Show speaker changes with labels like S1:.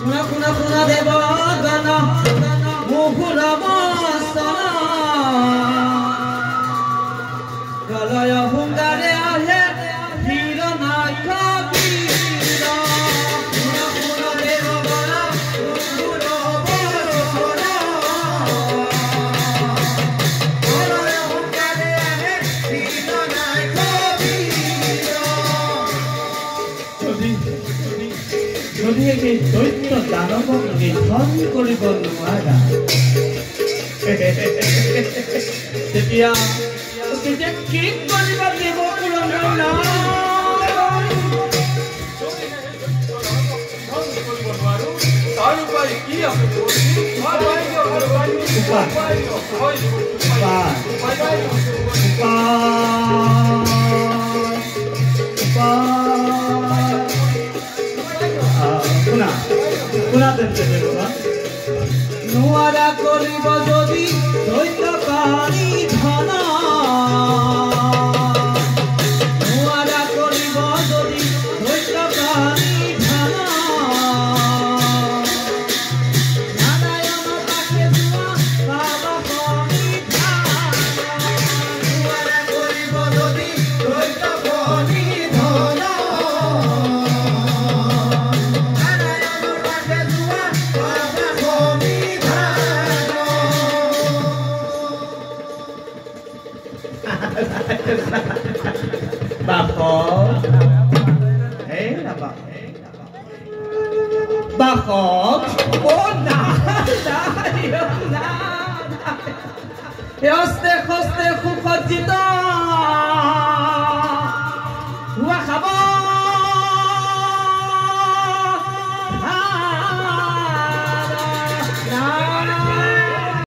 S1: Kuna deva gana muhura masana galaya hungare ahe hira nakabira kuna deva gana muhura masana galaya hungare ahe hira nakabira যদি এই দৈত্য দানৱক নিধন কৰিব নোৱাৰা তেতিয়া কি কৰিবা দেৱপুৰণৰ নুয়ারা করিব যদি দৈত্যকারী ধন নুয়ারা করিব যদি দৈত্যকারী ধন নারায়ণ তাকে দুয়া বাবা পরিধান নুয়ারা করিব যদি দৈত্যকারী ধন Bakok, bakok, oh nah, hoste, khujita.